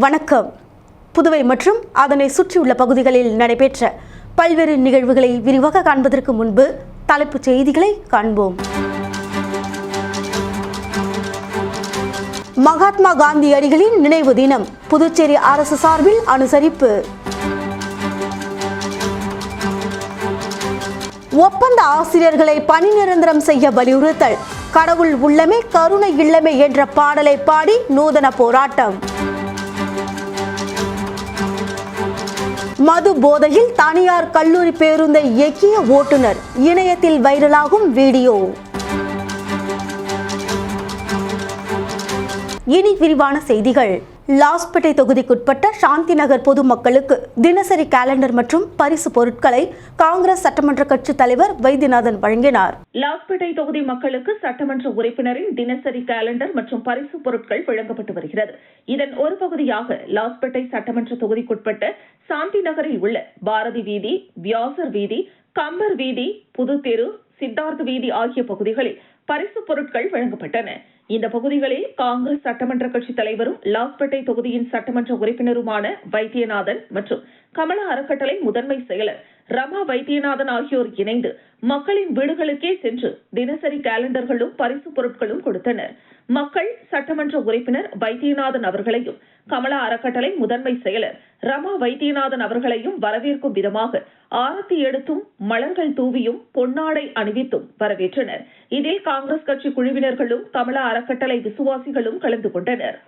வணக்கம். புதுவை மற்றும் அதனை சுற்றியுள்ள பகுதிகளில் நடைபெற்ற பல்வேறு நிகழ்வுகளை விரிவாக காண்பதற்கு முன்பு தலைப்புச் செய்திகளை காண்போம். மகாத்மா காந்தியடிகளின் நினைவு தினம் புதுச்சேரி அரசு சார்பில் அனுசரிப்பு. ஒப்பந்த ஆசிரியர்களை பணி நிரந்தரம் செய்ய வலியுறுத்தல். கடவுள் உள்ளமே கருணை இல்லமே என்ற பாடலை பாடி நூதன போராட்டம். மது போதையில் தனியார் கல்லூரி பேருந்தை இயக்கிய ஓட்டுநர், இணையத்தில் வைரலாகும் வீடியோ. இனி விரிவான செய்திகள். லாஸ்பேட்டை தொகுதிக்குட்பட்ட சாந்தி நகர் பொதுமக்களுக்கு தினசரி கேலண்டர் மற்றும் பரிசு பொருட்களை காங்கிரஸ் சட்டமன்ற கட்சி தலைவர் வைத்தியநாதன் வழங்கினார். லாஸ்பேட்டை தொகுதி மக்களுக்கு சட்டமன்ற உறுப்பினரின் தினசரி கேலண்டர் மற்றும் பரிசு பொருட்கள் வழங்கப்பட்டு வருகிறது. இதன் ஒரு பகுதியாக லாஸ்பேட்டை சட்டமன்ற தொகுதிக்குட்பட்ட சாந்தி நகரில் உள்ள பாரதி வீதி, வியாசர் வீதி, கம்பர் வீதி, புதுத்தெரு, சித்தார்த் வீதி ஆகிய பகுதிகளில் பரிசு பொருட்கள் வழங்கப்பட்டன. இந்த பகுதிகளில் காங்கிரஸ் சட்டமன்ற கட்சி தலைவரும் லாஸ்பேட்டை தொகுதியின் சட்டமன்ற உறுப்பினருமான வைத்தியநாதன் மற்றும் கமலா அறக்கட்டளை முதன்மை செயலர் ரமா வைத்தியநாதன் ஆகியோர் இணைந்து மக்களின் வீடுகளுக்கே சென்று தினசரி கேலண்டர்களும் பரிசு பொருட்களும் கொடுத்தனர். மக்கள் சட்டமன்ற உறுப்பினர் வைத்தியநாதன் அவர்களையும் கமலா அறக்கட்டளை முதன்மை செயலர் ரமா வைத்தியநாதன் அவர்களையும் வரவேற்கும் விதமாக ஆரத்தி எடுத்தும் மலர்கள் தூவியும் பொன்னாடை அணிவித்தும் வரவேற்றனர். இதில் காங்கிரஸ் கட்சி குழுவினர்களும் கமலா அறக்கட்டளை விசுவாசிகளும் கலந்து கொண்டனர்.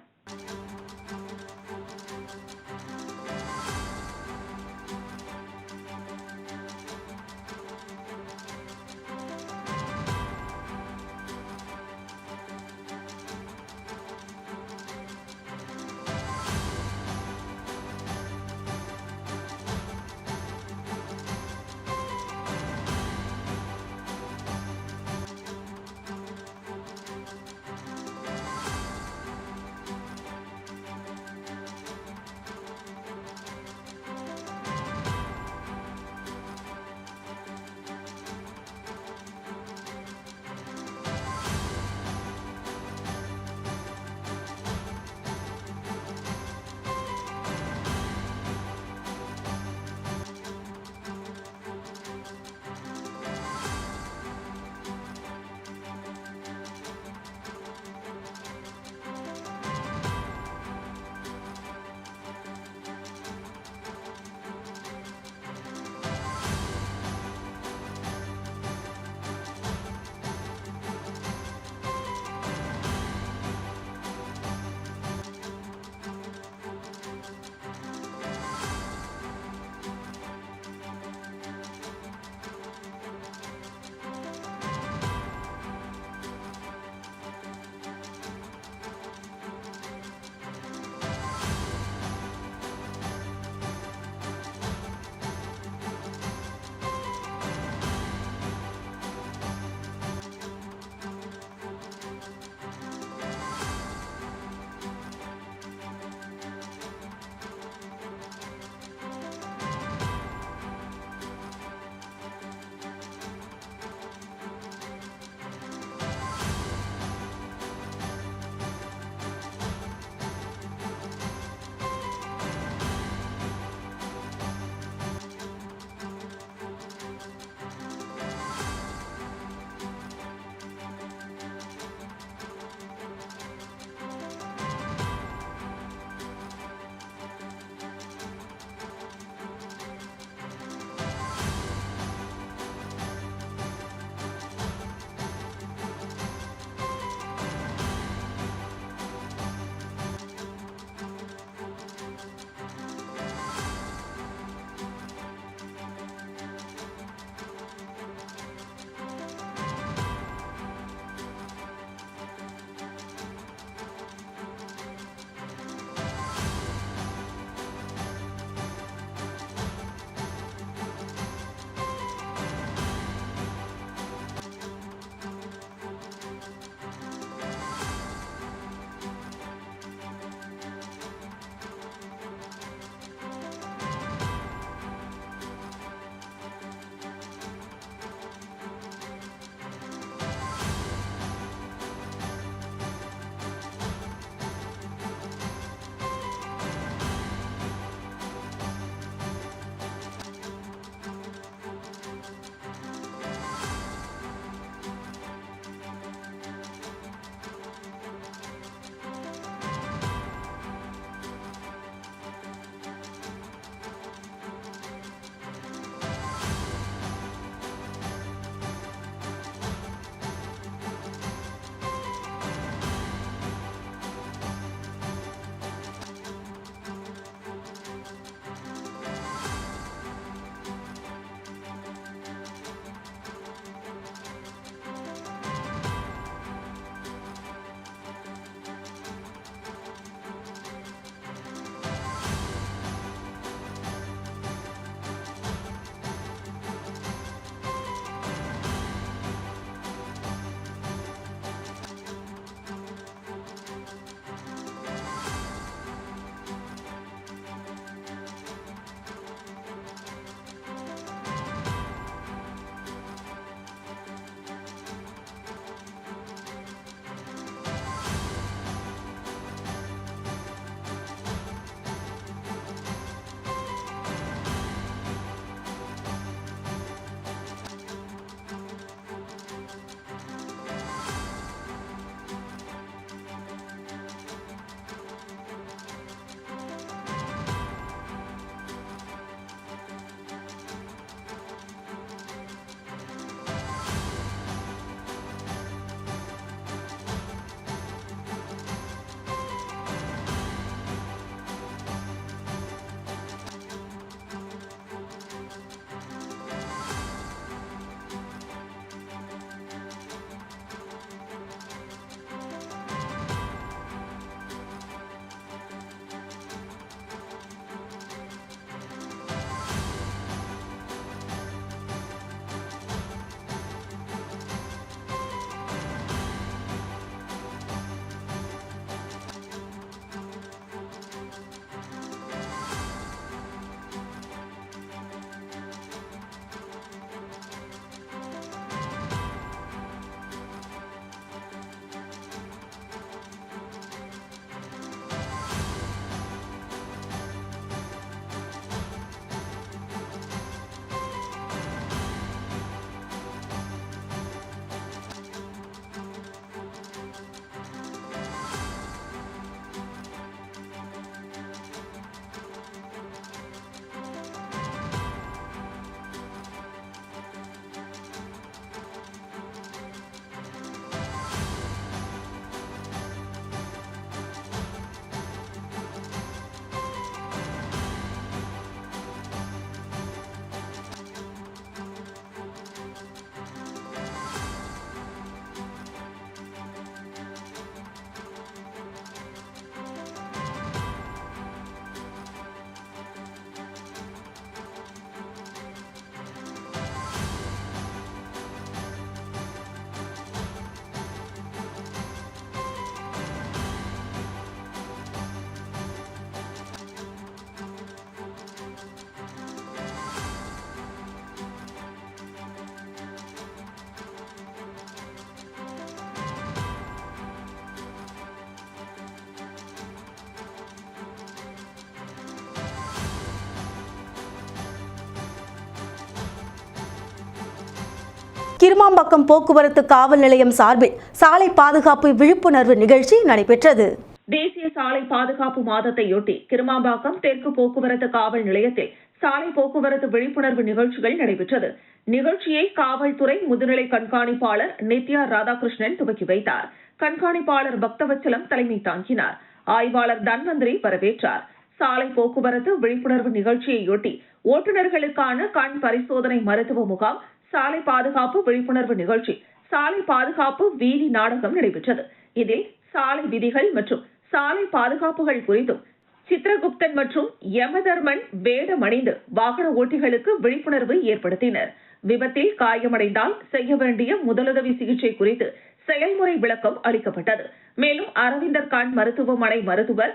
கிருமாம்பாக்கம் போக்குவரத்து காவல் நிலையம் சார்பில் சாலை பாதுகாப்பு விழிப்புணர்வு நிகழ்ச்சி நடைபெற்றது. தேசிய சாலை பாதுகாப்பு மாதத்தையொட்டி கிருமாம்பாக்கம் தெற்கு போக்குவரத்து காவல் நிலையத்தில் சாலை போக்குவரத்து விழிப்புணர்வு நிகழ்ச்சிகள் நடைபெற்றது. நிகழ்ச்சியை காவல்துறை முதுநிலை கண்காணிப்பாளர் நித்யா ராதாகிருஷ்ணன் துவக்கி வைத்தார். கண்காணிப்பாளர் பக்தவச்சலம் தலைமை தாங்கினார். ஆய்வாளர் தன்வந்திரி வரவேற்றார். சாலை போக்குவரத்து விழிப்புணர்வு நிகழ்ச்சியையொட்டி ஓட்டுநர்களுக்கான கண் பரிசோதனை மருத்துவ முகாம், சாலை பாதுகாப்பு விழிப்புணர்வு நிகழ்ச்சி, சாலை பாதுகாப்பு வீதி நாடகம் நடைபெற்றது. இதில் சாலை விதிகள் மற்றும் சாலை பாதுகாப்புகள் குறித்தும் சித்ரகுப்தன் மற்றும் யமதர்மன் வேடமணிந்து வாகன ஓட்டிகளுக்கு விழிப்புணர்வு ஏற்படுத்தினர். விபத்தில் காயமடைந்தால் செய்ய வேண்டிய முதலுதவி சிகிச்சை குறித்து செயல்முறை விளக்கம் அளிக்கப்பட்டது. மேலும் அரவிந்தர் கண் மருத்துவமனை மருத்துவர்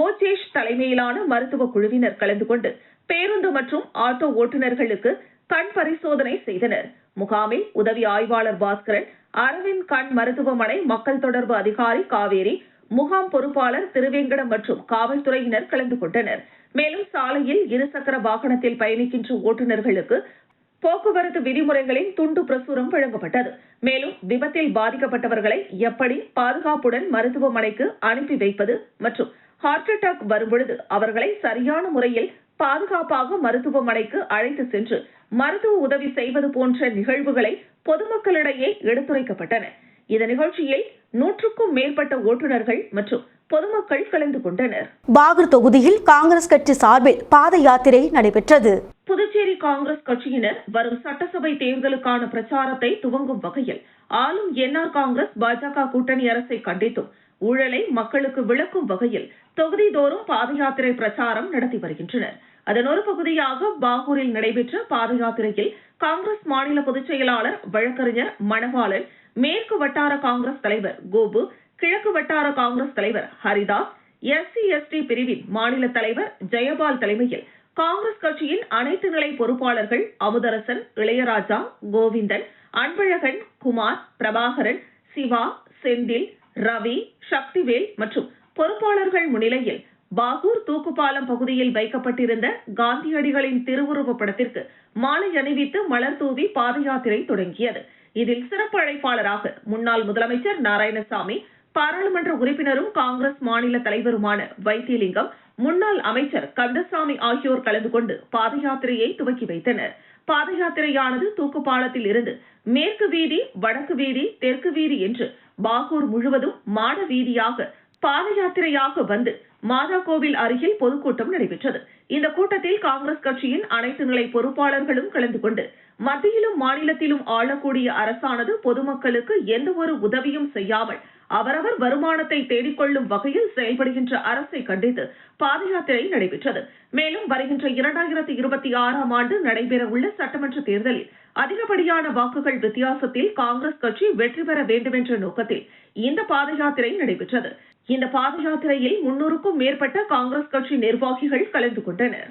ஓஜேஷ் தலைமையிலான மருத்துவ குழுவினர் கலந்து கொண்டு பேருந்து மற்றும் ஆட்டோ ஓட்டுநர்களுக்கு கண் பரிசோதனை செய்தனர். முகாமில் உதவி ஆய்வாளர் பாஸ்கரன், அரவிந்த் கண் மருத்துவமனை மக்கள் தொடர்பு அதிகாரி காவேரி, முகாம் பொறுப்பாளர் திருவேங்கடம் மற்றும் காவல்துறையினர் கலந்து கொண்டனர். மேலும் சாலையில் இருசக்கர வாகனத்தில் பயணிக்கின்ற ஓட்டுநர்களுக்கு போக்குவரத்து விதிமுறைகளின் துண்டு பிரசுரம் வழங்கப்பட்டது. மேலும் விபத்தில் பாதிக்கப்பட்டவர்களை எப்படி பாதுகாப்புடன் மருத்துவமனைக்கு அனுப்பி வைப்பது மற்றும் ஹார்ட் அட்டாக் வரும்பொழுது அவர்களை சரியான முறையில் பாதுகாப்பாக மருத்துவமனைக்கு அழைத்து சென்று மருத்துவ உதவி செய்வது போன்ற நிகழ்வுகளை பொதுமக்களிடையே எடுத்துரைக்கப்பட்டன. இந்த நிகழ்ச்சியில் 100க்கும் மேற்பட்ட ஓட்டுநர்கள் மற்றும் பொதுமக்கள் கலந்து கொண்டனர். பாகூர் தொகுதியில் காங்கிரஸ் கட்சி சார்பில் பாத யாத்திரை நடைபெற்றது. புதுச்சேரி காங்கிரஸ் கட்சியினர் வரும் சட்டசபை தேர்தலுக்கான பிரச்சாரத்தை துவங்கும் வகையில் ஆளும் என்ஆர் காங்கிரஸ் பாஜக கூட்டணி அரசை கண்டித்தும் ஊழலை மக்களுக்கு விளக்கும் வகையில் தொகுதிதோறும் பாத யாத்திரை பிரச்சாரம் நடத்தி வருகின்றனர். அதன் ஒரு பகுதியாக பாகூரில் நடைபெற்ற பாத யாத்திரையில் காங்கிரஸ் மாநில பொதுச் செயலாளர் வழக்கறிஞர் மணவாளன், மேற்கு வட்டார காங்கிரஸ் தலைவர் கோபு, கிழக்கு வட்டார காங்கிரஸ் தலைவர் ஹரிதாஸ், SC/ST பிரிவின் மாநில தலைவர் ஜெயபால் தலைமையில் காங்கிரஸ் கட்சியின் அனைத்து நிலை பொறுப்பாளர்கள் அமுதரசன், இளையராஜா, கோவிந்தன், அன்பழகன், குமார், பிரபாகரன், சிவா, செந்தில், ரவி, சக்திவேல் மற்றும் பொறுப்பாளர்கள் முன்னிலையில் பாகூர் தூக்குப்பாலம் பகுதியில் வைக்கப்பட்டிருந்த காந்தியடிகளின் திருவுருவ படத்திற்கு மாலை அணிவித்து மலர் தூவி பாத யாத்திரை தொடங்கியது. இதில் சிறப்பு அழைப்பாளராக முன்னாள் முதலமைச்சர் நாராயணசாமி, பாராளுமன்ற உறுப்பினரும் காங்கிரஸ் மாநில தலைவருமான வைத்தியலிங்கம், முன்னாள் அமைச்சர் கந்தசாமி ஆகியோர் கலந்து கொண்டு பாத யாத்திரையை துவக்கி வைத்தனர். பாத யாத்திரையானது தூக்குப்பாலத்தில் இருந்து மேற்கு வீதி, வடக்கு வீதி, தெற்கு வீதி என்று பாகூர் முழுவதும் மாட வீதியாக பாத யாத்திரையாக வந்து மாதா கோவில் அருகில் பொதுக்கூட்டம் நடைபெற்றது. இந்த கூட்டத்தில் காங்கிரஸ் கட்சியின் அனைத்து நிலை பொறுப்பாளர்களும் கலந்து கொண்டு மத்தியிலும் மாநிலத்திலும் ஆளக்கூடிய அரசானது பொதுமக்களுக்கு எந்த ஒரு உதவியும் செய்யாமல் அவரவர் வருமானத்தை தேடிக்கொள்ளும் வகையில் செயல்படுகின்ற அரசை கண்டித்து பாத யாத்திரை நடைபெற்றது. மேலும் வருகின்ற 2026ஆம் ஆண்டு நடைபெறவுள்ள சட்டமன்ற தேர்தலில் அதிகப்படியான வாக்குகள் வித்தியாசத்தில் காங்கிரஸ் கட்சி வெற்றி பெற வேண்டும் என்ற நோக்கத்தில் இந்த பாத யாத்திரை நடைபெற்றது. இந்த பாத யாத்திரையில் 300க்கும் மேற்பட்ட காங்கிரஸ் கட்சி நிர்வாகிகள் கலந்து கொண்டனர்.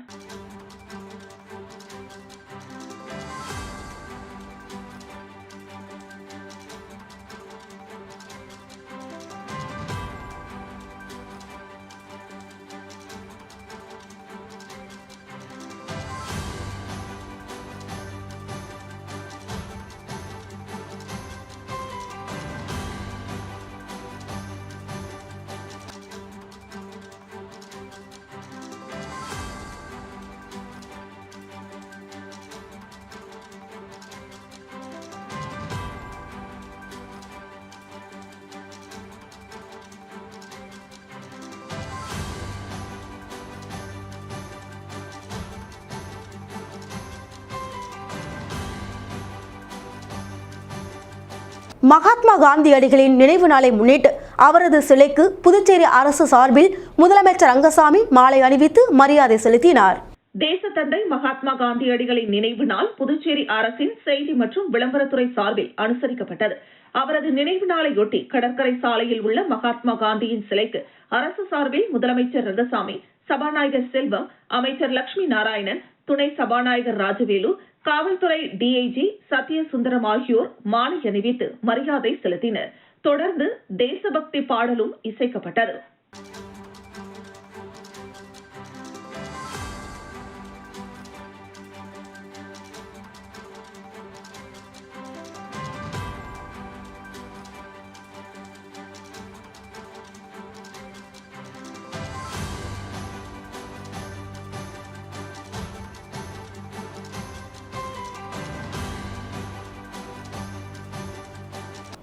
மகாத்மா காந்தியடிகளின் நினைவு நாளை முன்னிட்டு அவரது சிலைக்கு புதுச்சேரி அரசு சார்பில் முதலமைச்சர் ரங்கசாமி மாலை அணிவித்து மரியாதை செலுத்தினார். தேசத்தந்தை மகாத்மா காந்தியடிகளின் நினைவு நாள் புதுச்சேரி அரசின் செய்தி மற்றும் விளம்பரத்துறை சார்பில் அனுசரிக்கப்பட்டது. அவரது நினைவு நாளையொட்டி கடற்கரை சாலையில் உள்ள மகாத்மா காந்தியின் சிலைக்கு அரசு சார்பில் முதலமைச்சர் ரங்கசாமி, சபாநாயகர் செல்வம், அமைச்சர் லட்சுமி நாராயணன், துணை சபாநாயகர் ராஜவேலு, காவல்துறை DIG சத்யசுந்தரம் ஆகியோர் மாலை அணிவித்து மரியாதை செலுத்தினர். தொடர்ந்து தேசபக்தி பாடலும் இசைக்கப்பட்டது.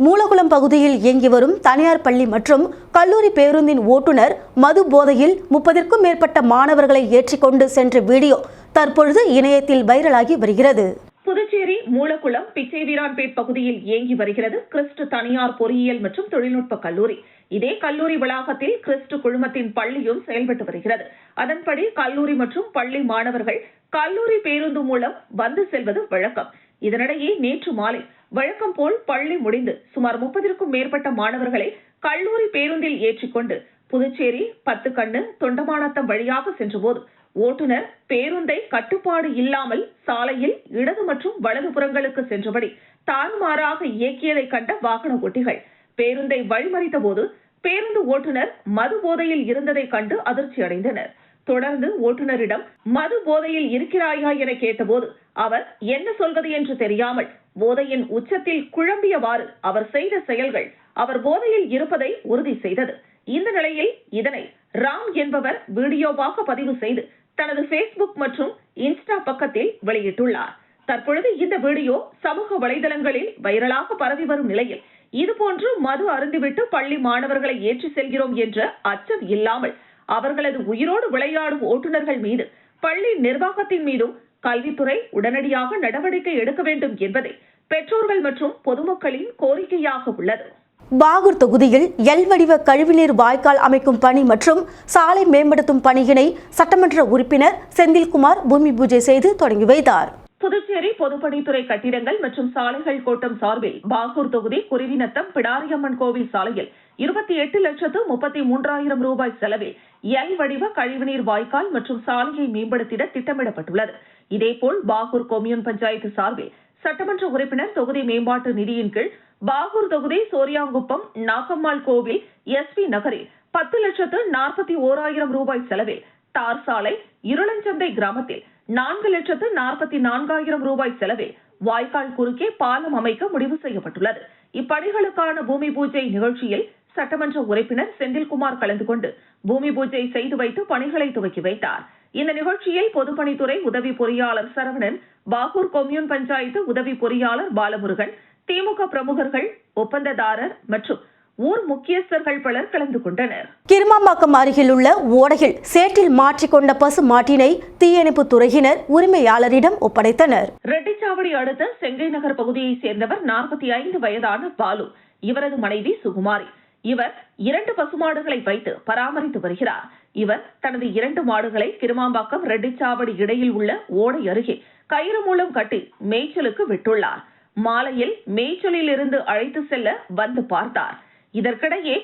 மூலகுளம் பகுதியில் இயங்கி வரும் தனியார் பள்ளி மற்றும் கல்லூரி பேருந்தின் ஓட்டுநர் மது போதையில் 30க்கும் மேற்பட்ட மாணவர்களை ஏற்றிக்கொண்டு சென்ற வீடியோ தற்பொழுது இணையத்தில் வைரலாகி வருகிறது. புதுச்சேரி மூலகுளம் பிச்சைவீரான்பேட் பகுதியில் இயங்கி வருகிறது கிறிஸ்ட் தனியார் பொறியியல் மற்றும் தொழில்நுட்ப கல்லூரி. இதே கல்லூரி வளாகத்தில் கிறிஸ்ட் குழுமத்தின் பள்ளியும் செயல்பட்டு வருகிறது. அதன்படி கல்லூரி மற்றும் பள்ளி மாணவர்கள் கல்லூரி பேருந்து மூலம் வந்து செல்வது வழக்கம். இதனிடையே நேற்று மாலை வழக்கம் போல் பள்ளி முடிந்து சுமார் 30க்கும் மேற்பட்ட மாணவர்களை கல்லூரி பேருந்தில் ஏற்றிக்கொண்டு புதுச்சேரி பத்துக்கண்ணு தொண்டமாநத்தம் வழியாக சென்றபோது ஓட்டுநர் பேருந்தை கட்டுப்பாடு இல்லாமல் சாலையில் இடது மற்றும் வலது புறங்களுக்கு சென்றபடி தாறுமாறாக இயக்கியதை கண்ட வாகன ஓட்டிகள் பேருந்தை வழிமறித்த போது பேருந்து ஓட்டுநர் மது போதையில் இருந்ததை கண்டு அதிர்ச்சி அடைந்தனர். தொடர்ந்து ஓட்டுநரிடம் மது போதையில் இருக்கிறாயா என கேட்டபோது அவர் என்ன சொல்வது என்று தெரியாமல் போதையின் உச்சத்தில் குழம்பியவாறு அவர் செய்த செயல்கள் அவர் போதையில் இருப்பதை உறுதி செய்தது. இந்த நிலையில் இதனை ராம் என்பவர் வீடியோவாக பதிவு செய்து தனது பேஸ்புக் மற்றும் இன்ஸ்டா பக்கத்தில் வெளியிட்டுள்ளார். தற்பொழுது இந்த வீடியோ சமூக வலைதளங்களில் வைரலாக பரவி வரும் நிலையில் இதுபோன்று மது அருந்திவிட்டு பள்ளி மாணவர்களை ஏற்றி செல்கிறோம் என்ற அச்சம் இல்லாமல் அவர்களது உயிரோடு விளையாடும் ஓட்டுநர்கள் மீது பள்ளி நிர்வாகத்தின் மீதும் கல்வித்துறை உடனடியாக நடவடிக்கை எடுக்க வேண்டும் என்பதே பெற்றோர்கள் மற்றும் பொதுமக்களின் கோரிக்கையாக உள்ளது. பாகூர் தொகுதியில் எல் வடிவ கழிவுநீர் வாய்க்கால் அமைக்கும் பணி மற்றும் சாலை மேம்படுத்தும் பணியினை சட்டமன்ற உறுப்பினர் செந்தில்குமார் பூமி பூஜை செய்து தொடங்கி வைத்தார். புதுச்சேரி பொதுப்பணித்துறை கட்டிடங்கள் மற்றும் சாலைகள் கோட்டம் சார்பில் பாகூர் தொகுதி குருவிநத்தம் பிடாரியம்மன் கோவில் சாலையில் 28,33,000 ரூபாய் செலவில் எல் வடிவ கழிவுநீர் வாய்க்கால் மற்றும் சாலையை மேம்படுத்திட திட்டமிடப்பட்டுள்ளது. இதேபோல் பாகூர் கொம்யூன் பஞ்சாயத்து சார்பில் சட்டமன்ற உறுப்பினர் தொகுதி மேம்பாட்டு நிதியின் கீழ் பாகூர் தொகுதி சோரியாங்குப்பம் நாகம்மாள் கோவில் எஸ்பி நகரில் 10,41,000 ரூபாய் செலவில் தார் சாலை இருளஞ்சந்தை கிராமத்தில் 4,44,000 ரூபாய் செலவில் வாய்க்கால் குறுக்கே பாலம் அமைக்க முடிவு செய்யப்பட்டுள்ளது. இப்பணிகளுக்கான பூமி பூஜை நிகழ்ச்சியில் சட்டமன்ற உறுப்பினர் செந்தில்குமார் கலந்து கொண்டு பூமி பூஜை செய்து வைத்து பணிகளை துவக்கி வைத்தார். இந்த நிகழ்ச்சியில் பொதுப்பணித்துறை உதவி பொறியாளர் சரவணன், பாகூர் கொம்யூன் பஞ்சாயத்து உதவி பொறியாளர் பாலமுருகன், திமுக பிரமுகர்கள், ஒப்பந்ததாரர் மற்றும் ஊர் முக்கியஸ்தர்கள் பலர் கலந்து கொண்டனர். கிருமாம்பாக்கம் அருகில் உள்ள ஓடையில் சேற்றில் மாற்றிக்கொண்ட பசு மாட்டினை தீயணைப்பு துறையினர் உரிமையாளரிடம் ஒப்படைத்தனர். ரெட்டிச்சாவடி அடுத்த செங்கை நகர் பகுதியைச் சேர்ந்தவர் 45 வயதான பாலு. இவரது மனைவி சுகுமாரி. இவர் 2 பசுமாடுகளை வைத்து பராமரித்து வருகிறார். இவர் தனது 2 மாடுகளை கிருமாம்பாக்கம் ரெட்டிச்சாவடி இடையில் உள்ள ஓடை அருகே கயிறு மூலம் கட்டி மேய்ச்சலுக்கு விட்டுள்ளார். மாலையில் மேய்ச்சலில் இருந்து அழைத்து செல்ல வந்து பார்த்தார். இதற்கிடையே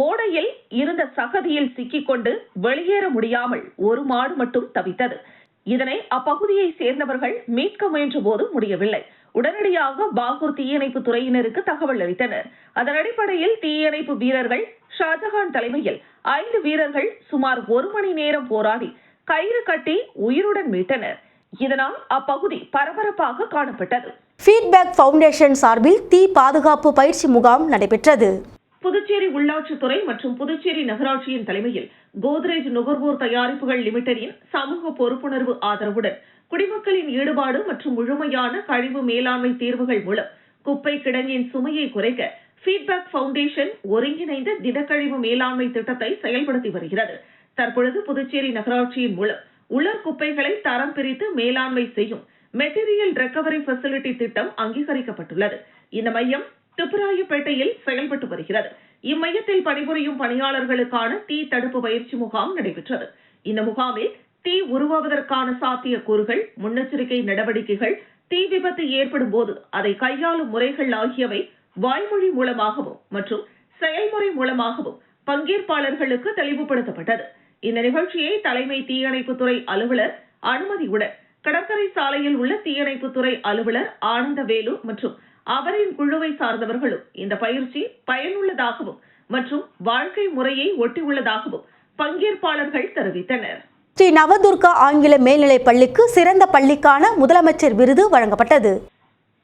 ஓடையில் இருந்த சகதியில் சிக்கிக்கொண்டு வெளியேற முடியாமல் ஒரு மாடு மட்டும் தவித்தது. இதனை அப்பகுதியை சேர்ந்தவர்கள் மீட்க முயன்ற போது முடியவில்லை. உடனடியாக பாகூர் தீயணைப்பு துறையினருக்கு தகவல் அளித்தனர். அதன் அடிப்படையில் தீயணைப்பு வீரர்கள் ஷாஜகான் தலைமையில் 5 வீரர்கள் சுமார் 1 மணி நேரம் போராடி கயிறு கட்டி உயிருடன் மீட்டனர். இதனால் அப்பகுதி பரபரப்பாக காணப்பட்டது. ஃபீட்பேக் ஃபவுண்டேஷன் சார்பில் தீ பாதுகாப்பு பயிற்சி முகாம் நடைபெற்றது. புதுச்சேரி உள்ளாட்சித்துறை மற்றும் புதுச்சேரி நகராட்சியின் தலைமையில் கோத்ரேஜ் நுகர்வோர் தயாரிப்புகள் லிமிடெடின் சமூக பொறுப்புணர்வு ஆதரவுடன் குடிமக்களின் ஈடுபாடு மற்றும் முழுமையான கழிவு மேலாண்மை தீர்வுகள் மூலம் குப்பை கிடங்கின் சுமையை குறைக்க ஃபீட்பேக் ஃபவுண்டேஷன் ஒருங்கிணைந்த திடக்கழிவு மேலாண்மை திட்டத்தை செயல்படுத்தி வருகிறது. தற்பொழுது புதுச்சேரி நகராட்சியின் மூலம் உலர் குப்பைகளை தரம் பிரித்து மேலாண்மை செய்யும் மெட்டீரியல் ரெக்கவரி ஃபெசிலிட்டி திட்டம் அங்கீகரிக்கப்பட்டுள்ளது. இந்த மையம் துப்புராயப்பேட்டையில் செயல்பட்டு வருகிறது. இம்மையத்தில் பணிபுரியும் பணியாளர்களுக்கான தீ தடுப்பு பயிற்சி முகாம் நடைபெற்றது. இந்த முகாமில் தீ உருவாவதற்கான சாத்தியக்கூறுகள், முன்னெச்சரிக்கை நடவடிக்கைகள், தீ விபத்து ஏற்படும் போது அதை கையாளும் முறைகள் ஆகியவை வாய்மொழி மூலமாகவும் மற்றும் செயல்முறை மூலமாகவும் பங்கேற்பாளர்களுக்கு தெளிவுபடுத்தப்பட்டது. இந்த நிகழ்ச்சியை தலைமை தீயணைப்புத்துறை அலுவலர் அனுமதியுடன் கடற்கரை சாலையில் உள்ள தீயணைப்புத்துறை அலுவலர் ஆனந்தவேலு மற்றும் அவரின் குழுவை சார்ந்தவர்களும் இந்த பயிற்சி பயனுள்ளதாகவும் மற்றும் வாழ்க்கை முறையை ஒட்டியுள்ளதாகவும் பங்கேற்பாளர்கள் தெரிவித்தனர். ஸ்ரீ நவதுர்கா ஆங்கில மேல்நிலைப் பள்ளிக்கு சிறந்த பள்ளிக்கான முதலமைச்சர் விருது வழங்கப்பட்டது.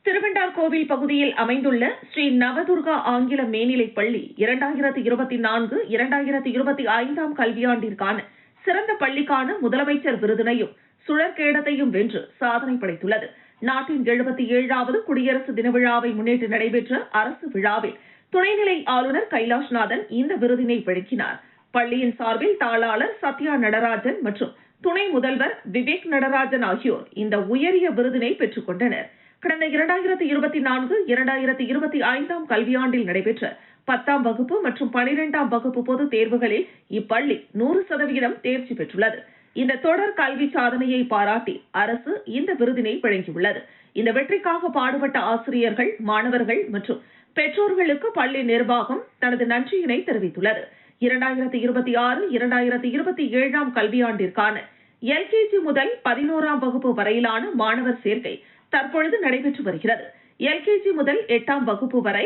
திருவெண்டார்கோவில் பகுதியில் அமைந்துள்ள ஸ்ரீ நவதுர்கா ஆங்கில மேல்நிலைப் பள்ளி 2024-2025 கல்வியாண்டிற்கான சிறந்த பள்ளிக்கான முதலமைச்சர் விருதினையும் சுழற்கேடத்தையும் வென்று சாதனை படைத்துள்ளது. நாட்டின் 77வது குடியரசு தின விழாவை முன்னிட்டு நடைபெற்ற அரசு விழாவில் துணைநிலை ஆளுநர் கைலாஷ்நாதன் இந்த விருதினை வழங்கினார். பள்ளியின் சார்பில் தாளாளர் சத்யா நடராஜன் மற்றும் துணை முதல்வர் விவேக் நடராஜன் ஆகியோர் இந்த உயரிய விருதினை பெற்றுக் கொண்டனர். கடந்த 2024-2025 கல்வியாண்டில் நடைபெற்ற 10ஆம் வகுப்பு மற்றும் 12ஆம் வகுப்பு பொதுத் தேர்வுகளில் இப்பள்ளி 100% தேர்ச்சி பெற்றுள்ளது. இந்த தொடர் கல்வி சாதனையை பாராட்டி அரசு இந்த விருதினை வழங்கியுள்ளது. இந்த வெற்றிக்காக பாடுபட்ட ஆசிரியர்கள், மாணவர்கள் மற்றும் பெற்றோர்களுக்கு பள்ளி நிர்வாகம் தனது நன்றியினை தெரிவித்துள்ளது. 2026-2027 கல்வியாண்டிற்கான LKG முதல் 11ஆம் வகுப்பு வரையிலான மாணவர் சேர்க்கை தற்பொழுது நடைபெற்று வருகிறது. LKG முதல் 8ஆம் வகுப்பு வரை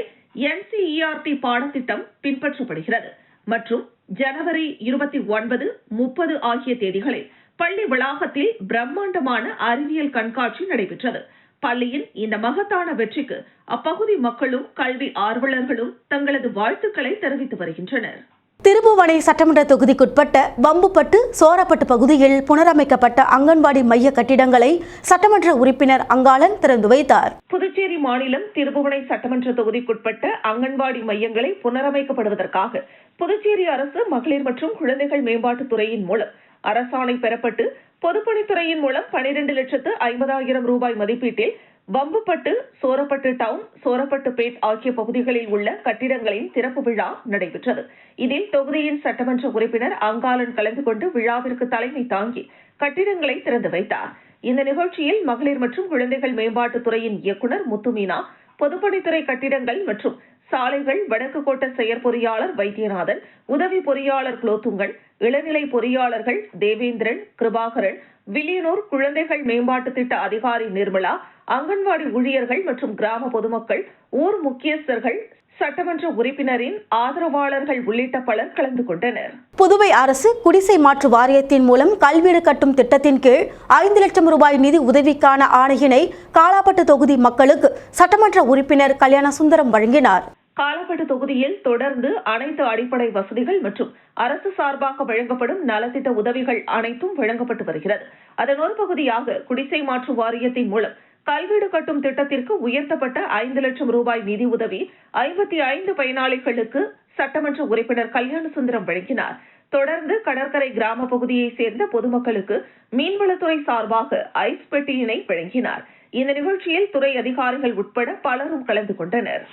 NCERT பாடத்திட்டம் பின்பற்றப்படுகிறது மற்றும் ஜனவரி 29, 30 ஆகிய தேதிகளில் பள்ளி வளாகத்தில் பிரம்மாண்டமான அறிவியல் கண்காட்சி நடைபெற்றது. பள்ளியின் இந்த மகத்தான வெற்றிக்கு அப்பகுதி மக்களும் கல்வி ஆர்வலர்களும் தங்களது வாழ்த்துக்களை தெரிவித்து வருகின்றனர். திருபுவனை சட்டமன்ற தொகுதிக்குட்பட்ட வம்புப்பட்டு, சோரப்பட்டு பகுதியில் புனரமைக்கப்பட்ட அங்கன்வாடி மைய கட்டிடங்களை சட்டமன்ற உறுப்பினர் அங்காளன் திறந்து வைத்தார். புதுச்சேரி மாநிலம் திருபுவனை சட்டமன்ற தொகுதிக்குட்பட்ட அங்கன்வாடி மையங்களை புனரமைக்கப்படுவதற்காக புதுச்சேரி அரசு மகளிர் மற்றும் குழந்தைகள் மேம்பாட்டுத் துறையின் மூலம் அரசாணை பெறப்பட்டு பொதுப்பணித்துறையின் மூலம் 12,50,000 ரூபாய் மதிப்பீட்டில் வம்புப்பட்டு, சோரப்பட்டு டவுன், சோரப்பட்டு பேட் ஆகிய பகுதிகளில் உள்ள கட்டிடங்களின் திறப்பு விழா நடைபெற்றது. இதில் தொகுதியின் சட்டமன்ற உறுப்பினர் அங்காளன் கலந்து கொண்டு விழாவிற்கு தலைமை தாங்கி கட்டிடங்களை திறந்து வைத்தார். இந்த நிகழ்ச்சியில் மகளிர் மற்றும் குழந்தைகள் மேம்பாட்டுத் துறையின் இயக்குநர் முத்துமீனா, பொதுப்பணித்துறை கட்டிடங்கள் மற்றும் சாலைகள் வடக்கு கோட்ட செயற்பொறியாளர் வைத்தியநாதன், உதவி பொறியாளர் குலோத்துங்கன், இளநிலை பொறியாளர்கள் தேவேந்திரன், கிருபாகரன், வில்லியனூர் குழந்தைகள் மேம்பாட்டு திட்ட அதிகாரி நிர்மலா, அங்கன்வாடி ஊழியர்கள் மற்றும் கிராம பொதுமக்கள், ஊர் முக்கியஸ்தர்கள், சட்டமன்ற உறுப்பினரின் ஆதரவாளர்கள் உள்ளிட்ட பலர் கலந்து கொண்டனர். புதுவை அரசு குடிசை மாற்று வாரியத்தின் மூலம் கல்வீடு கட்டும் திட்டத்தின் கீழ் 5 லட்சம் ரூபாய் நிதி உதவிக்கான ஆணையினை காலாப்பட்டு தொகுதி மக்களுக்கு சட்டமன்ற உறுப்பினர் கல்யாணசுந்தரம் வழங்கினார். காலாப்பட்டு தொகுதியில் தொடர்ந்து அனைத்து அடிப்படை வசதிகள் மற்றும் அரசு சார்பாக வழங்கப்படும் நலத்திட்ட உதவிகள் அனைத்தும் வழங்கப்பட்டு வருகிறது. அதன் ஒரு பகுதியாக குடிசை மாற்று வாரியத்தின் மூலம் கல்வீடு கட்டும் திட்டத்திற்கு உயர்த்தப்பட்ட 5 லட்சம் ரூபாய் நிதி உதவி 55 பயனாளிகளுக்கு சட்டமன்ற உறுப்பினர் கல்யாணசுந்தரம் வழங்கினார். தொடர்ந்து கடற்கரை கிராம பகுதியை சேர்ந்த பொதுமக்களுக்கு மீன்வளத்துறை சார்பாக ஐஸ் பெட்டியினை வழங்கினார். இந்த நிகழ்ச்சியில் துறை அதிகாரிகள் உட்பட பலரும் கலந்து கொண்டனர்.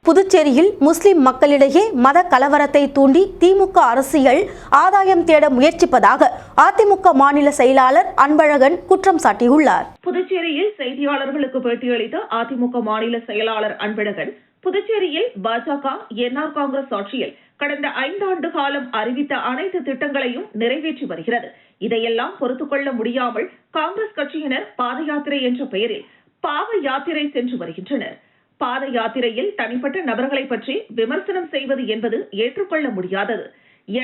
புதுச்சேரியில் முஸ்லிம் மக்களிடையே மத கலவரத்தை தூண்டி திமுக அரசியல் ஆதாயம் தேட முயற்சிப்பதாக அதிமுக மாநில செயலாளர் அன்பழகன் குற்றம் சாட்டியுள்ளார். புதுச்சேரியில் செய்தியாளர்களுக்கு பேட்டியளித்த அதிமுக மாநில செயலாளர் அன்பழகன், புதுச்சேரியில் பாஜக, என்ஆர் காங்கிரஸ் ஆட்சியில் கடந்த 5 ஆண்டு காலம் அறிவித்த அனைத்து திட்டங்களையும் நிறைவேற்றி வருகிறது. இதையெல்லாம் பொறுத்துக்கொள்ள முடியாமல் காங்கிரஸ் கட்சியினர் பாத யாத்திரை என்ற பெயரில் பாவ யாத்திரை சென்று வருகின்றனர். பாத யாத்திரையில் தனிப்பட்ட நபர்களை பற்றி விமர்சனம் செய்வது என்பது ஏற்றுக்கொள்ள முடியாதது.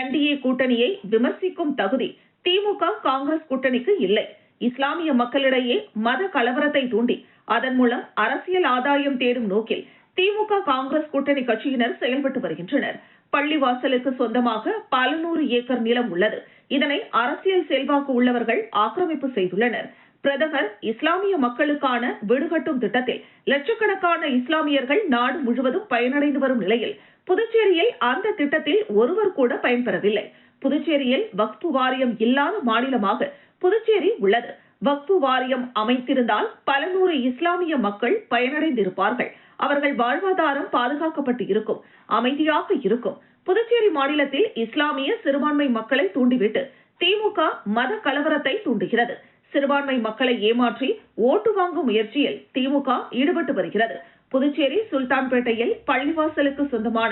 NDA கூட்டணியை விமர்சிக்கும் தகுதி திமுக, காங்கிரஸ் கூட்டணிக்கு இல்லை. இஸ்லாமிய மக்களிடையே மத கலவரத்தை தூண்டி அதன் மூலம் அரசியல் ஆதாயம் தேடும் நோக்கில் திமுக, காங்கிரஸ் கூட்டணி கட்சியினர் செயல்பட்டு வருகின்றனர். பள்ளிவாசலுக்கு சொந்தமாக பல 100 ஏக்கர் நிலம் உள்ளது. இதனை அரசியல் செல்வாக்கு உள்ளவர்கள் ஆக்கிரமிப்பு செய்துள்ளனர். பிரதமர் இஸ்லாமிய மக்களுக்கான வீடு கட்டும் திட்டத்தில் லட்சக்கணக்கான இஸ்லாமியர்கள் நாடு முழுவதும் பயனடைந்து வரும் நிலையில் புதுச்சேரியில் அந்த திட்டத்தில் ஒருவர் கூட பயன்பெறவில்லை. புதுச்சேரியில் வக்ஃபு வாரியம் இல்லாத மாநிலமாக புதுச்சேரி உள்ளது. வக்ஃபு வாரியம் அமைத்திருந்தால் பல 100 இஸ்லாமிய மக்கள் பயனடைந்திருப்பார்கள். அவர்கள் வாழ்வாதாரம் பாதுகாக்கப்பட்டு இருக்கும், அமைதியாக இருக்கும். புதுச்சேரி மாநிலத்தில் இஸ்லாமிய சிறுபான்மை மக்களை தூண்டிவிட்டு திமுக மத கலவரத்தை தூண்டுகிறது. சிறுபான்மை மக்களை ஏமாற்றி ஓட்டு வாங்கும் முயற்சியில் திமுக ஈடுபட்டு வருகிறது. புதுச்சேரி சுல்தான்பேட்டையில் பள்ளிவாசலுக்கு சொந்தமான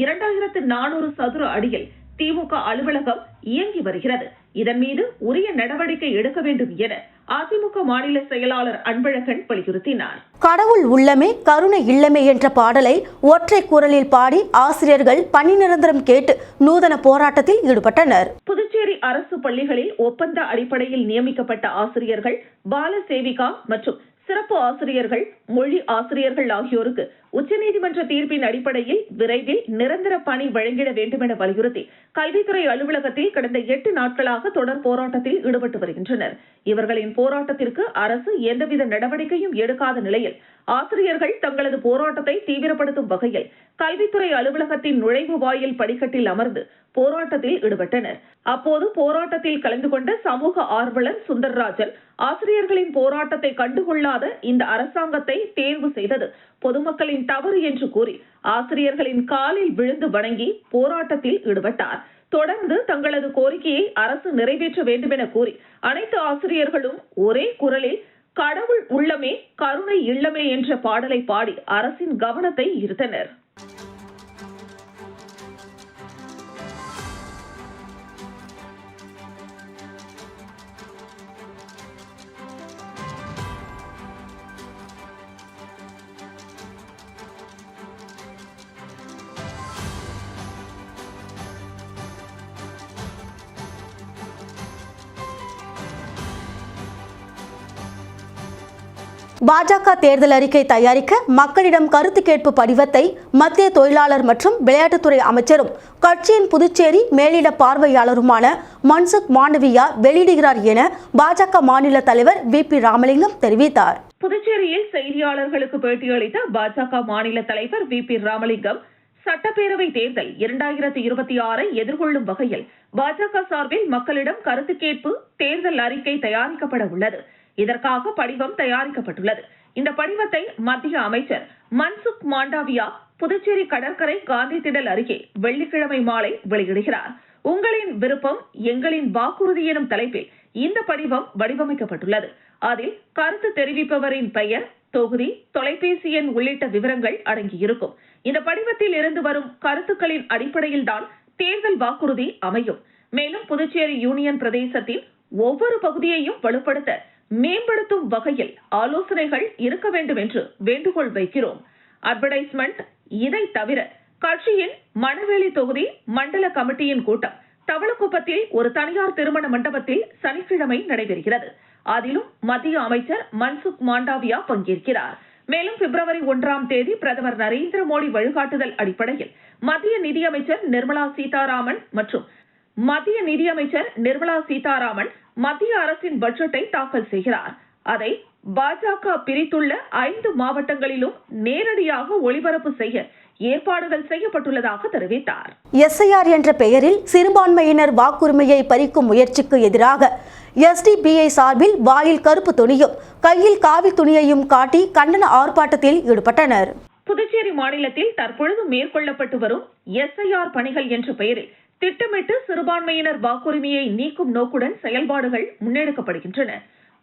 2400 சதுர அடியில் திமுக அலுவலகம் இயங்கி வருகிறது. இதன் மீது உரிய நடவடிக்கை எடுக்க வேண்டும் என அதிமுக மாநில செயலாளர் அன்பழகன் வலியுறுத்தினார். கடவுள் உள்ளமே கருணை இல்லமே என்ற பாடலை ஒற்றை குரலில் பாடி ஆசிரியர்கள் பணி நிரந்தரம் கேட்டு நூதன போராட்டத்தில் ஈடுபட்டனர். புதுச்சேரி அரசு பள்ளிகளில் ஒப்பந்த அடிப்படையில் நியமிக்கப்பட்ட ஆசிரியர்கள், பால சேவிகா மற்றும் சிறப்பு ஆசிரியர்கள், மொழி ஆசிரியர்கள் ஆகியோருக்கு உச்சநீதிமன்ற தீர்ப்பின் அடிப்படையில் விரைவில் நிரந்தர பணி வழங்கிட வேண்டும் என வலியுறுத்தி கல்வித்துறை அலுவலகத்தில் கடந்த 8 நாட்களாக தொடர் போராட்டத்தில் ஈடுபட்டு வருகின்றனர். இவர்களின் போராட்டத்திற்கு அரசு எந்தவித நடவடிக்கையும் எடுக்காத நிலையில் ஆசிரியர்கள் தங்களது போராட்டத்தை தீவிரப்படுத்தும் வகையில் கல்வித்துறை அலுவலகத்தின் நுழைவு வாயில் படிக்கட்டில் அமர்ந்து போராட்டத்தில் ஈடுபட்டனர். அப்போது போராட்டத்தில் கலந்து கொண்ட சமூக ஆர்வலர் சுந்தர்ராஜன், ஆசிரியர்களின் போராட்டத்தை கண்டுகொள்ளாத இந்த அரசாங்கத்தை தேர்வு செய்தது பொதுமக்களின் தவறு என்று கூறி ஆசிரியர்களின் காலில் விழுந்து வணங்கி போராட்டத்தில் ஈடுபட்டார். தொடர்ந்து தங்களது கோரிக்கையை அரசு நிறைவேற்ற வேண்டும் என கூறி அனைத்து ஆசிரியர்களும் ஒரே குரலில் கடவுள் உள்ளமே கருணை இல்லமே என்ற பாடலை பாடி அரசின் கவனத்தை ஈர்த்தனர். பாஜக தேர்தல் அறிக்கை தயாரிக்க மக்களிடம் கருத்து கேட்பு படிவத்தை மத்திய தொழிலாளர் மற்றும் விளையாட்டுத்துறை அமைச்சரும் கட்சியின் புதுச்சேரி மேலிட பார்வையாளருமான மன்சுக் மாண்டவியா வெளியிடுகிறார் என பாஜக மாநில தலைவர் VP ராமலிங்கம் தெரிவித்தார். புதுச்சேரியில் செய்தியாளர்களுக்கு பேட்டியளித்த பாஜக மாநில தலைவர் VP ராமலிங்கம், சட்டப்பேரவை தேர்தல் 2026 எதிர்கொள்ளும் வகையில் பாஜக சார்பில் மக்களிடம் கருத்து கேட்பு தேர்தல் அறிக்கை தயாரிக்கப்பட உள்ளது. இதற்காக படிவம் தயாரிக்கப்பட்டுள்ளது. இந்த படிவத்தை மத்திய அமைச்சர் மன்சுக் மாண்டவியா புதுச்சேரி கடற்கரை காந்தி திடல் அருகே வெள்ளிக்கிழமை மாலை வெளியிடுகிறார். உங்களின் விருப்பம் எங்களின் வாக்குறுதி எனும் தலைப்பில் இந்த படிவம் வடிவமைக்கப்பட்டுள்ளது. அதில் கருத்து தெரிவிப்பவரின் பெயர், தொகுதி, தொலைபேசி எண் உள்ளிட்ட விவரங்கள் அடங்கியிருக்கும். இந்த படிவத்தில் இருந்து வரும் கருத்துக்களின் அடிப்படையில் தான் தேர்தல் வாக்குறுதி அமையும். மேலும் புதுச்சேரி யூனியன் பிரதேசத்தின் ஒவ்வொரு பகுதியையும் வலுப்படுத்த மேம்படுத்தும் வகையில் ஆலோசனைகள் இருக்க வேண்டும் என்று வேண்டுகோள் வைக்கிறோம். அட்வர்டைஸ்மெண்ட். இதை தவிர கட்சியின் மணவேலி தொகுதி மண்டல கமிட்டியின் கூட்டம் தவளக்குப்பத்தில் ஒரு தனியார் திருமண மண்டபத்தில் சனிக்கிழமை நடைபெறுகிறது. அதிலும் மத்திய அமைச்சர் மன்சுக் மாண்டவியா பங்கேற்கிறார். மேலும் பிப்ரவரி 1ஆம் தேதி பிரதமர் நரேந்திர மோடி வழிகாட்டுதல் அடிப்படையில் மத்திய நிதியமைச்சர் நிர்மலா சீதாராமன் மத்திய அரசின் பட்ஜெட்டை தாக்கல் செய்கிறார். அதை பாஜக பிரித்துள்ள 5 மாவட்டங்களிலும் நேரடியாக ஒளிபரப்பு செய்ய ஏற்பாடுகள் செய்யப்பட்டுள்ளதாக தெரிவித்தார். SIR என்ற பெயரில் சிறுபான்மையினர் வாக்குரிமையை பறிக்கும் முயற்சிக்கு எதிராக SDPI சார்பில் வாயில் கருப்பு துணியும் கையில் காவி துணியையும் காட்டி கண்டன ஆர்ப்பாட்டத்தில் ஈடுபட்டனர். புதுச்சேரி மாநிலத்தில் தற்பொழுது மேற்கொள்ளப்பட்டு வரும் SIR பணிகள் என்ற பெயரில் திட்டமிட்டு சிறுபான்மையினர் வாக்குரிமையை நீக்கும் நோக்குடன் செயல்பாடுகள் முன்னெடுக்கப்படுகின்றன.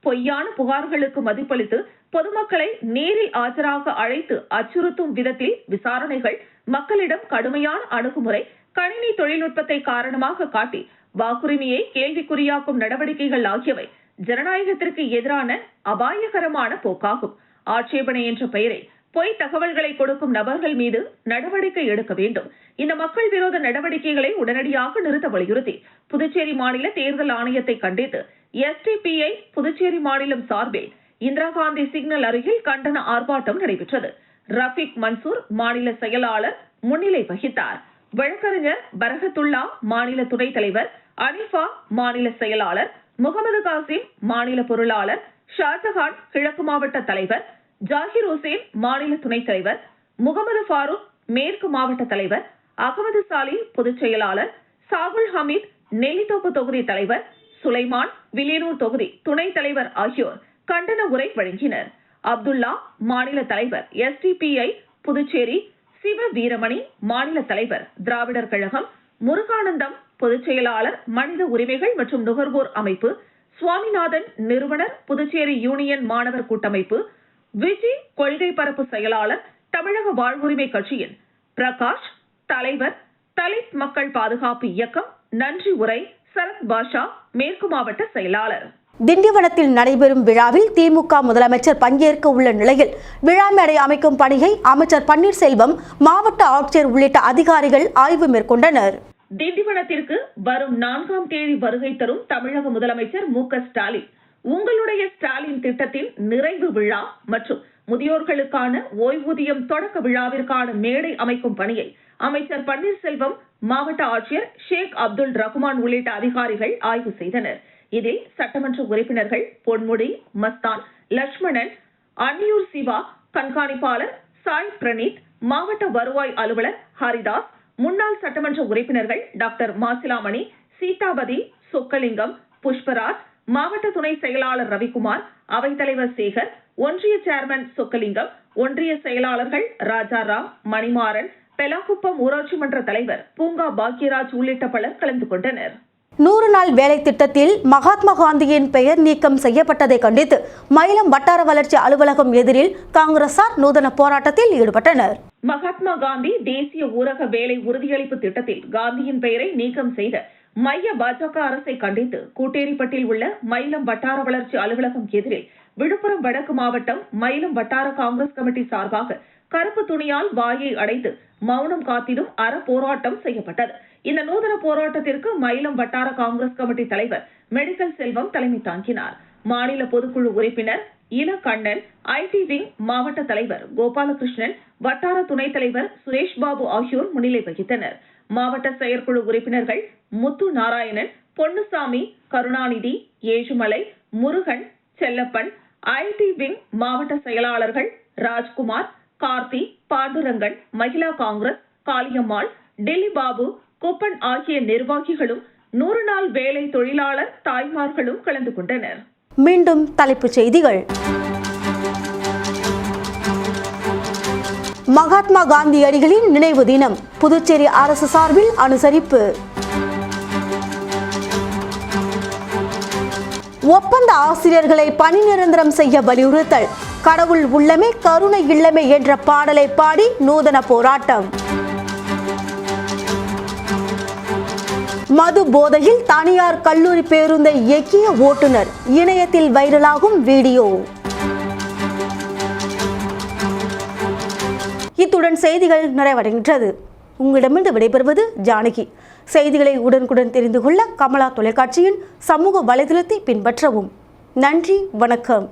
பொய்யான புகார்களுக்கு மதிப்பளித்து பொதுமக்களை நேரில் ஆஜராக அழைத்து அச்சுறுத்தும் விதத்தில் விசாரணைகள், மக்களிடம் கடுமையான அணுகுமுறை, கணினி தொழில்நுட்பத்தை காரணமாக காட்டி வாக்குரிமையை கேள்விக்குறியாக்கும் நடவடிக்கைகள் ஆகியவை ஜனநாயகத்திற்கு எதிரான அபாயகரமான போக்காகும். ஆட்சேபனை என்ற பெயரில் பொய் தகவல்களை கொடுக்கும் நபர்கள் மீது நடவடிக்கை எடுக்க வேண்டும். இந்த மக்கள் விரோத நடவடிக்கைகளை உடனடியாக நிறுத்த வலியுறுத்தி புதுச்சேரி மாநில தேர்தல் ஆணையத்தை கண்டித்து SDPI புதுச்சேரி மாநிலம் சார்பில் இந்திரா காந்தி சிக்னல் அருகில் கண்டன ஆர்ப்பாட்டம் நடைபெற்றது. ரஃபீக் மன்சூர் மாநில செயலாளர் முன்னிலை வகித்தார். வழக்கறிஞர் பரகத்துல்லா மாநில துணைத் தலைவர், அனிஃபா மாநில செயலாளர், முகமது காசிம் மாநில பொருளாளர், ஷாஜஹான் கிழக்கு மாவட்ட தலைவர், ஜாகிர் ஹுசேன் மாநில துணைத் தலைவர், முகமது ஃபாரூக் மேற்கு மாவட்ட தலைவர், அகமது சாலி பொதுச் செயலாளர், சாகுல் ஹமீத் நெல்லித்தோப்பு தொகுதி தலைவர், சுலைமான் வில்லியனூர் தொகுதி துணைத் தலைவர் ஆகியோர் கண்டன உரை வழங்கினர். அப்துல்லா மாநில தலைவர் SDPI புதுச்சேரி, சிவ வீரமணி மாநில தலைவர் திராவிடர் கழகம், முருகானந்தம் பொதுச் செயலாளர் மனித உரிமைகள் மற்றும் நுகர்வோர் அமைப்பு, சுவாமிநாதன் நிறுவனர் புதுச்சேரி யூனியன் மாணவர் கூட்டமைப்பு, விஜி கொள்கை பரப்பு செயலாளர் தமிழக வாழ்வுரிமை கட்சியின் பிரகாஷ் தலைவர், தலித் மக்கள் பாதுகாப்பு இயக்கம் நன்றி உரை சரத் பாஷா மேற்கு மாவட்ட செயலாளர். திண்டிவனத்தில் நடைபெறும் விழாவில் திமுக முதலமைச்சர் பங்கேற்க உள்ள நிலையில் விழா மேடை அமைக்கும் பணியை அமைச்சர் பன்னீர்செல்வம், மாவட்ட ஆட்சியர் உள்ளிட்ட அதிகாரிகள் ஆய்வு மேற்கொண்டனர். திண்டிவனத்திற்கு வரும் 4ஆம் தேதி வருகை தரும் தமிழக முதலமைச்சர் மு.க. ஸ்டாலின் உங்களுடைய ஸ்டாலின் திட்டத்தின் நிறைவு விழா மற்றும் முதியோர்களுக்கான ஓய்வூதியம் தொடக்க விழாவிற்கான மேடை அமைக்கும் பணியை அமைச்சர் பன்னீர்செல்வம், மாவட்ட ஆட்சியர் ஷேக் அப்துல் ரகுமான் உள்ளிட்ட அதிகாரிகள் ஆய்வு செய்தனர். இதில் சட்டமன்ற உறுப்பினர்கள் பொன்முடி, மஸ்தான், லட்சுமணன், அன்னியூர் சிவா, கண்காணிப்பாளர் சாய் பிரணீத், மாவட்ட வருவாய் அலுவலர் ஹரிதாஸ், முன்னாள் சட்டமன்ற உறுப்பினர்கள் டாக்டர் மாசிலாமணி, சீதாபதி, சொக்கலிங்கம், புஷ்பராஜ், மாவட்ட துணை செயலாளர் ரவிக்குமார், அவைத்தலைவர் சேகர், ஒன்றிய சேர்மன் சொக்கலிங்கம், ஒன்றிய செயலாளர்கள் ராஜாராம், மணிமாறன், பெலாக்குப்பம் ஊராட்சி மன்ற தலைவர் பூங்கா பாக்யராஜ் உள்ளிட்ட பலர் கலந்து கொண்டனர். 100 நாள் வேலை திட்டத்தில் மகாத்மா காந்தியின் பெயர் நீக்கம் செய்யப்பட்டதை கண்டித்து மயிலம் வட்டார வளர்ச்சி அலுவலகம் எதிரில் காங்கிரசார் நூதன போராட்டத்தில் ஈடுபட்டனர். மகாத்மா காந்தி தேசிய ஊரக வேலை உறுதியளிப்பு திட்டத்தில் காந்தியின் பெயரை நீக்கம் செய்த மைய பாஜக அரசை கண்டித்து கூட்டேரிப்பட்டில் உள்ள மயிலம் வட்டார வளர்ச்சி அலுவலகம் எதிரில் விழுப்புரம் வடக்கு மாவட்டம் மயிலம் வட்டார காங்கிரஸ் கமிட்டி சார்பாக கருப்பு துணியால் வாயை அடைத்து மௌனம் காத்திடும் போராட்டம் செய்யப்பட்டது. இந்த நூதன போராட்டத்திற்கு மயிலம் வட்டார காங்கிரஸ் கமிட்டி தலைவர் மெடிக்கல் செல்வம் தலைமை தாங்கினார். மாநில பொதுக்குழு உறுப்பினர் இலக்கண்ணன், ஐடி விங் மாவட்ட தலைவர் கோபாலகிருஷ்ணன், வட்டார துணைத் தலைவர் சுரேஷ் பாபு ஆகியோர் முன்னிலை வகித்தனர். மாவட்ட செயற்குழு உறுப்பினர்கள் முத்து நாராயணன், பொன்னுசாமி, கருணாநிதி, ஏழுமலை, முருகன், செல்லப்பன், ஐடி விங் மாவட்ட செயலாளர்கள் ராஜ்குமார், கார்த்தி, பாண்டுரங்கன், மகிழா காங்கிரஸ், காளியம்மாள், டெல்லி பாபு, குப்பன் ஆகிய நிர்வாகிகளும் 100 நாள் வேலை தொழிலாளர் தாய்மார்களும் கலந்து கொண்டனர். மீண்டும் தலைப்புச் செய்திகள். மகாத்மா காந்தியடிகளின் நினைவு தினம் புதுச்சேரி அரசு சார்பில் அனுசரிப்பு. ஒப்பந்த ஆசிரியர்களை பணி நிரந்தரம் செய்ய வலியுறுத்தல். கடவுள் உள்ளமே கருணை இல்லமே என்ற பாடலை பாடி நூதன போராட்டம். மது போதையில் தனியார் கல்லூரி பேருந்தை இயக்கிய ஓட்டுநர், இணையத்தில் வைரலாகும் வீடியோ. இத்துடன் செய்திகள் நிறைவடைகின்றது. உங்களிடமிருந்து விடைபெறுவது ஜானகி. செய்திகளை உடனுக்குடன் தெரிந்து கொள்ள கமலா தொலைக்காட்சியின் சமூக வலைதளத்தை பின்பற்றவும். நன்றி, வணக்கம்.